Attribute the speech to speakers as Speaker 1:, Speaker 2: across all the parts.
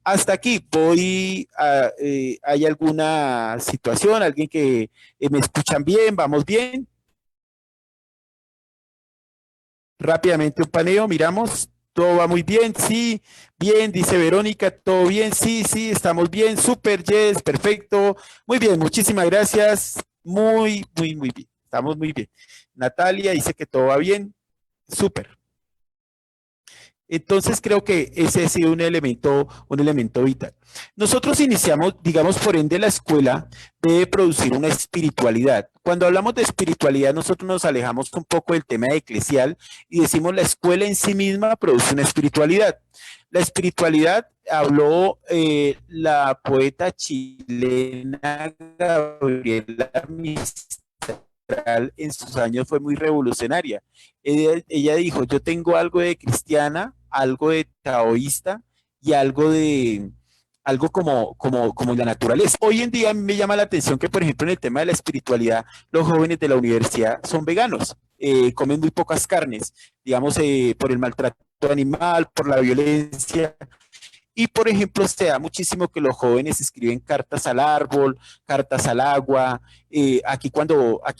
Speaker 1: Hasta aquí, ¿hay alguna situación, alguien que me escuchan bien? ¿Vamos bien? Rápidamente un paneo, miramos, todo va muy bien, sí, bien, dice Verónica, todo bien, sí, sí, estamos bien, súper, yes, perfecto, muy bien, muchísimas gracias, muy bien, estamos muy bien. Natalia dice que todo va bien, súper. Entonces creo que ese ha sido un elemento vital. Nosotros iniciamos, digamos, por ende, la escuela debe producir una espiritualidad. Cuando hablamos de espiritualidad, nosotros nos alejamos un poco del tema eclesial y decimos la escuela en sí misma produce una espiritualidad. La espiritualidad habló la poeta chilena Gabriela Mistral en sus años, fue muy revolucionaria. Ella dijo, yo tengo algo de cristiana, algo de taoísta y algo como la naturaleza. Hoy en día me llama la atención que, por ejemplo, en el tema de la espiritualidad, los jóvenes de la universidad son veganos, comen muy pocas carnes, digamos, por el maltrato animal, por la violencia, y por ejemplo, se da muchísimo que los jóvenes escriben cartas al árbol, cartas al agua. Aquí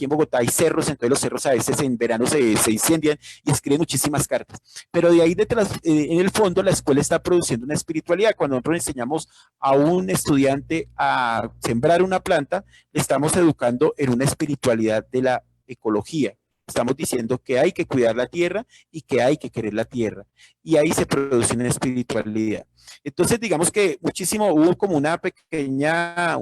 Speaker 1: en Bogotá hay cerros, entonces los cerros a veces en verano se incendian y escriben muchísimas cartas. Pero de ahí detrás, en el fondo, la escuela está produciendo una espiritualidad. Cuando nosotros enseñamos a un estudiante a sembrar una planta, le estamos educando en una espiritualidad de la ecología. Estamos diciendo que hay que cuidar la tierra y que hay que querer la tierra. Y ahí se produce una espiritualidad. Entonces, digamos que muchísimo, hubo como una pequeña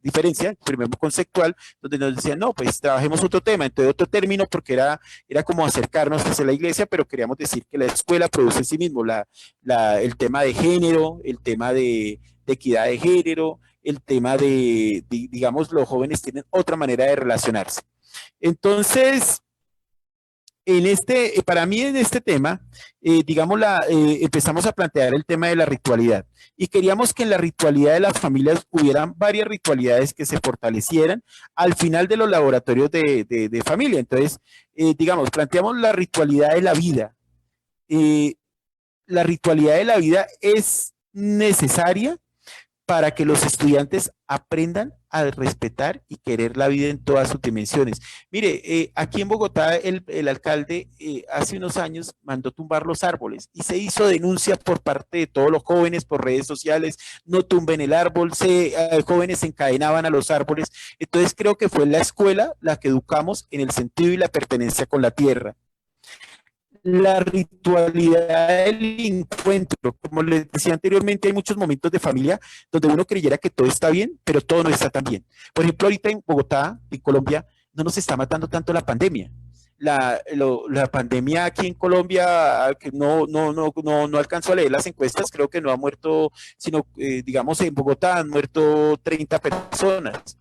Speaker 1: diferencia, primero conceptual, donde nos decían, no, pues trabajemos otro tema, entonces otro término, porque era como acercarnos hacia la iglesia, pero queríamos decir que la escuela produce en sí mismo el tema de género, el tema de equidad de género, el tema digamos, los jóvenes tienen otra manera de relacionarse. Entonces, para mí en este tema, digamos, empezamos a plantear el tema de la ritualidad y queríamos que en la ritualidad de las familias hubieran varias ritualidades que se fortalecieran al final de los laboratorios de familia. Entonces, digamos, planteamos la ritualidad de la vida. Eh, la ritualidad de la vida es necesaria para que los estudiantes aprendan a respetar y querer la vida en todas sus dimensiones. Mire, aquí en Bogotá el alcalde hace unos años mandó tumbar los árboles y se hizo denuncia por parte de todos los jóvenes por redes sociales, no tumben el árbol, jóvenes se encadenaban a los árboles. Entonces creo que fue la escuela la que educamos en el sentido y la pertenencia con la tierra. La ritualidad del encuentro, como les decía anteriormente, hay muchos momentos de familia donde uno creyera que todo está bien, pero todo no está tan bien. Por ejemplo, ahorita en Bogotá, en Colombia, no nos está matando tanto la pandemia. La pandemia aquí en Colombia, que no alcanzó a leer las encuestas, creo que no ha muerto, sino, digamos, en Bogotá han muerto 30 personas,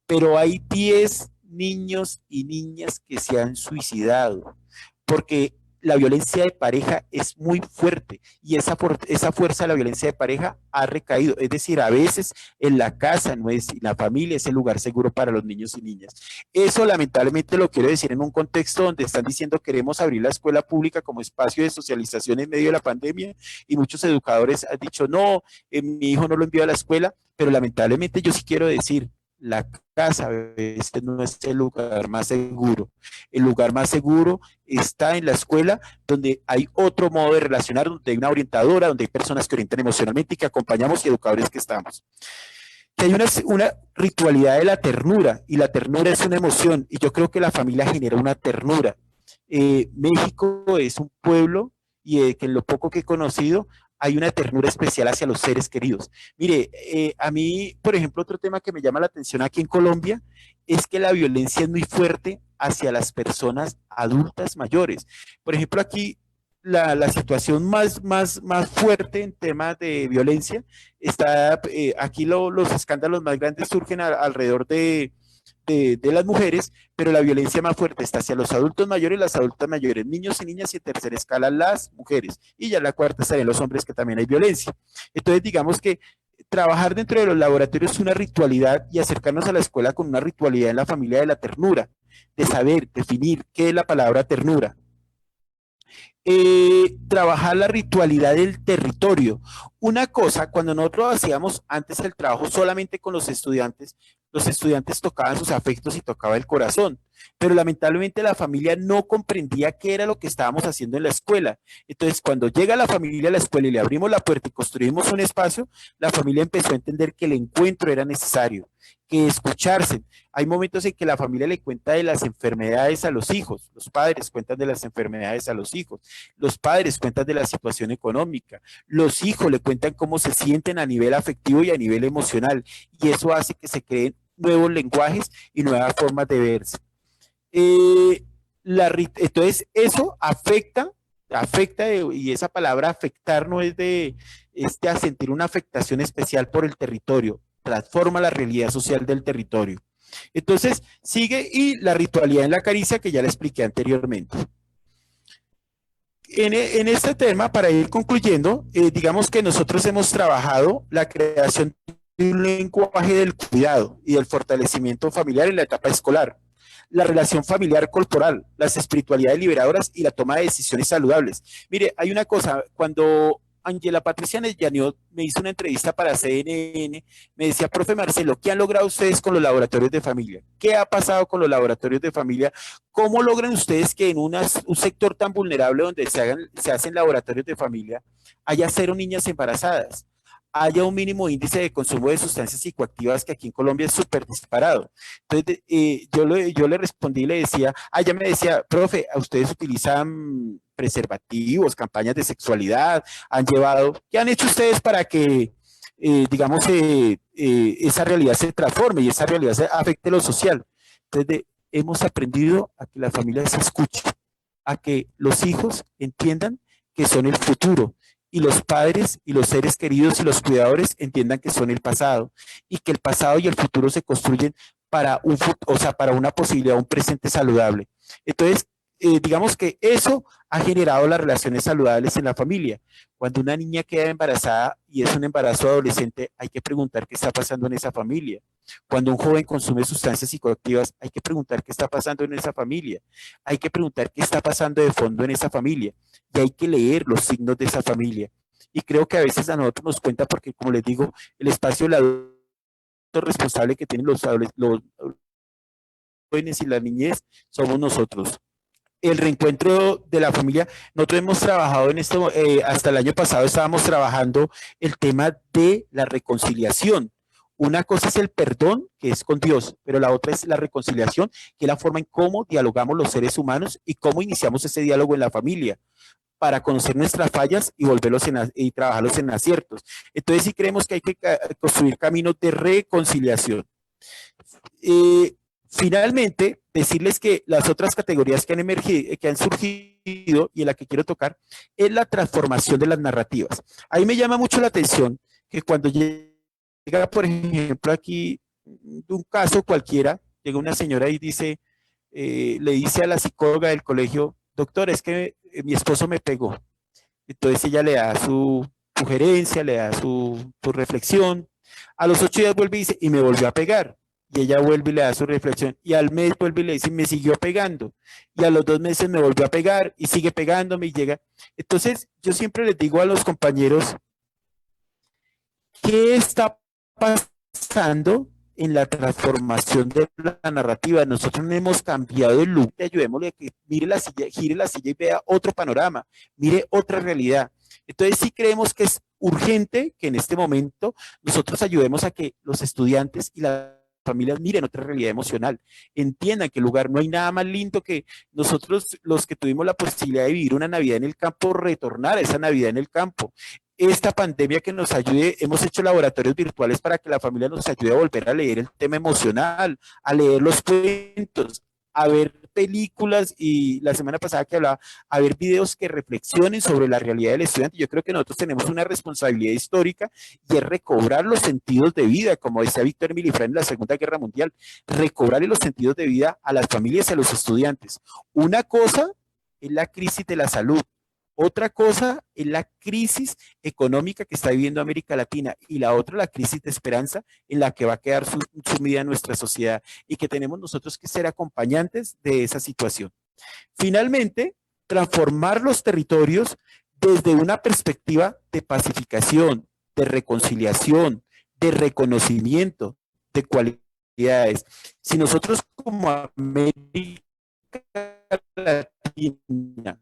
Speaker 1: pero hay 10 niños y niñas que se han suicidado, porque la violencia de pareja es muy fuerte y esa fuerza de la violencia de pareja ha recaído. Es decir, a veces en la casa, no es, la familia es el lugar seguro para los niños y niñas. Eso lamentablemente lo quiero decir en un contexto donde están diciendo queremos abrir la escuela pública como espacio de socialización en medio de la pandemia y muchos educadores han dicho no, mi hijo no lo envío a la escuela, pero lamentablemente yo sí quiero decir, la casa este no es el lugar más seguro. El lugar más seguro está en la escuela, donde hay otro modo de relacionar, donde hay una orientadora, donde hay personas que orientan emocionalmente y que acompañamos y educadores que estamos. Que hay una ritualidad de la ternura, y la ternura es una emoción, y yo creo que la familia genera una ternura. México es un pueblo y que en lo poco que he conocido hay una ternura especial hacia los seres queridos. Mire, a mí, por ejemplo, otro tema que me llama la atención aquí en Colombia es que la violencia es muy fuerte hacia las personas adultas mayores. Por ejemplo, aquí la situación más fuerte en temas de violencia está, aquí los escándalos más grandes surgen alrededor de las mujeres, pero la violencia más fuerte está hacia los adultos mayores, las adultas mayores, niños y niñas, y en tercera escala las mujeres. Y ya la cuarta estarían los hombres, que también hay violencia. Entonces, digamos que trabajar dentro de los laboratorios es una ritualidad y acercarnos a la escuela con una ritualidad en la familia de la ternura, de saber definir qué es la palabra ternura. trabajar la ritualidad del territorio. Una cosa, cuando nosotros hacíamos antes el trabajo solamente con los estudiantes tocaban sus afectos y tocaba el corazón, pero lamentablemente la familia no comprendía qué era lo que estábamos haciendo en la escuela. Entonces, cuando llega la familia a la escuela y le abrimos la puerta y construimos un espacio, la familia empezó a entender que el encuentro era necesario, que escucharse. Hay momentos en que la familia le cuenta de las enfermedades a los hijos, los padres cuentan de las enfermedades a los hijos, los padres cuentan de la situación económica, los hijos le cuentan cómo se sienten a nivel afectivo y a nivel emocional, y eso hace que se creen nuevos lenguajes y nuevas formas de verse. Eh, entonces, eso afecta, y esa palabra afectar no es de a sentir una afectación especial por el territorio, transforma la realidad social del territorio. Entonces, sigue y la ritualidad en la caricia que ya le expliqué anteriormente. En este tema, para ir concluyendo, digamos que nosotros hemos trabajado la creación de un lenguaje del cuidado y del fortalecimiento familiar en la etapa escolar, la relación familiar corporal, las espiritualidades liberadoras y la toma de decisiones saludables. Mire, hay una cosa, cuando Angela Patricia Yaniot me hizo una entrevista para CNN, me decía, profe Marcelo, ¿qué han logrado ustedes con los laboratorios de familia? ¿Qué ha pasado con los laboratorios de familia? ¿Cómo logran ustedes que en un sector tan vulnerable donde se hacen laboratorios de familia haya cero niñas embarazadas? Haya un mínimo índice de consumo de sustancias psicoactivas que aquí en Colombia es súper disparado. Entonces, yo le respondí y le decía, ella me decía, profe, ¿a ustedes utilizan preservativos, campañas de sexualidad, han llevado, qué han hecho ustedes para que, digamos, esa realidad se transforme y esa realidad se afecte lo social? Entonces, hemos aprendido a que la familia se escuche, a que los hijos entiendan que son el futuro y los padres y los seres queridos y los cuidadores entiendan que son el pasado y que el pasado y el futuro se construyen para para una posibilidad, un presente saludable. Entonces, digamos que eso ha generado las relaciones saludables en la familia. Cuando una niña queda embarazada y es un embarazo adolescente, hay que preguntar qué está pasando en esa familia. Cuando un joven consume sustancias psicoactivas, hay que preguntar qué está pasando en esa familia. Hay que preguntar qué está pasando de fondo en esa familia. Y hay que leer los signos de esa familia. Y creo que a veces a nosotros nos cuenta porque, como les digo, el espacio del adulto responsable que tienen los jóvenes y la niñez somos nosotros. El reencuentro de la familia, nosotros hemos trabajado en esto, hasta el año pasado estábamos trabajando el tema de la reconciliación. Una cosa es el perdón, que es con Dios, pero la otra es la reconciliación, que es la forma en cómo dialogamos los seres humanos y cómo iniciamos ese diálogo en la familia para conocer nuestras fallas y y trabajarlos en aciertos. Entonces sí creemos que hay que construir caminos de reconciliación. Finalmente, decirles que las otras categorías que han emergido, que han surgido y en la que quiero tocar, es la transformación de las narrativas. Ahí me llama mucho la atención que cuando llega, por ejemplo, aquí un caso cualquiera, llega una señora y dice, le dice a la psicóloga del colegio, doctor, es que mi esposo me pegó. Entonces ella le da su sugerencia, le da su reflexión. A los 8 días vuelve y dice, y me volvió a pegar. Y ella vuelve y le da su reflexión. Y al mes vuelve y le dice, me siguió pegando. Y a los 2 meses me volvió a pegar y sigue pegándome y llega. Entonces, yo siempre les digo a los compañeros, ¿qué está pasando en la transformación de la narrativa? Nosotros no hemos cambiado el look, ayudémosle a que mire la silla, gire la silla y vea otro panorama, mire otra realidad. Entonces sí creemos que es urgente que en este momento nosotros ayudemos a que los estudiantes y las familias miren otra realidad emocional, entiendan que el lugar no hay nada más lindo que nosotros los que tuvimos la posibilidad de vivir una Navidad en el campo, retornar a esa Navidad en el campo. Esta pandemia que nos ayude, hemos hecho laboratorios virtuales para que la familia nos ayude a volver a leer el tema emocional, a leer los cuentos, a ver películas y la semana pasada que hablaba, a ver videos que reflexionen sobre la realidad del estudiante. Yo creo que nosotros tenemos una responsabilidad histórica y es recobrar los sentidos de vida, como decía Víctor Milifran en la Segunda Guerra Mundial, recobrar los sentidos de vida a las familias y a los estudiantes. Una cosa es la crisis de la salud, otra cosa es la crisis económica que está viviendo América Latina y la otra la crisis de esperanza en la que va a quedar sumida nuestra sociedad y que tenemos nosotros que ser acompañantes de esa situación. Finalmente, transformar los territorios desde una perspectiva de pacificación, de reconciliación, de reconocimiento, de cualidades. Si nosotros como América Latina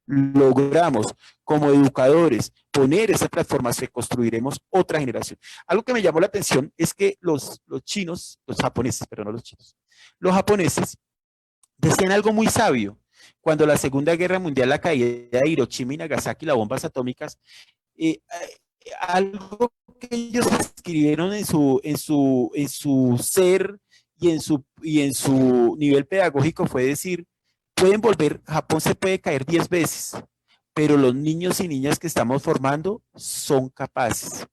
Speaker 1: logramos como educadores poner esa transformación, construiremos otra generación. Algo que me llamó la atención es que los chinos, los japoneses, pero no los chinos, los japoneses decían algo muy sabio. Cuando la Segunda Guerra Mundial, la caída de Hiroshima y Nagasaki, las bombas atómicas, algo que ellos escribieron en su ser y en su nivel pedagógico fue decir, pueden volver, Japón se puede caer 10 veces, pero los niños y niñas que estamos formando son capaces,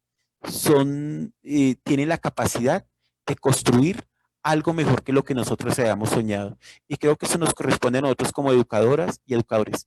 Speaker 1: tienen la capacidad de construir algo mejor que lo que nosotros hayamos soñado. Y creo que eso nos corresponde a nosotros como educadoras y educadores.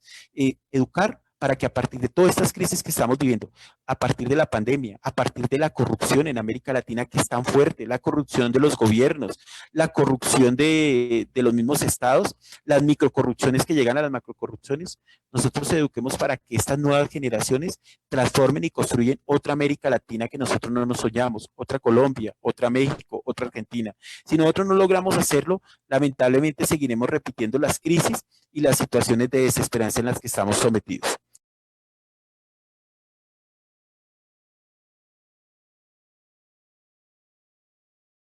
Speaker 1: Educar para que a partir de todas estas crisis que estamos viviendo, a partir de la pandemia, a partir de la corrupción en América Latina que es tan fuerte, la corrupción de los gobiernos, la corrupción de los mismos estados, las microcorrupciones que llegan a las macrocorrupciones, nosotros eduquemos para que estas nuevas generaciones transformen y construyen otra América Latina que nosotros no nos soñamos, otra Colombia, otra México, otra Argentina. Si nosotros no logramos hacerlo, lamentablemente seguiremos repitiendo las crisis y las situaciones de desesperanza en las que estamos sometidos.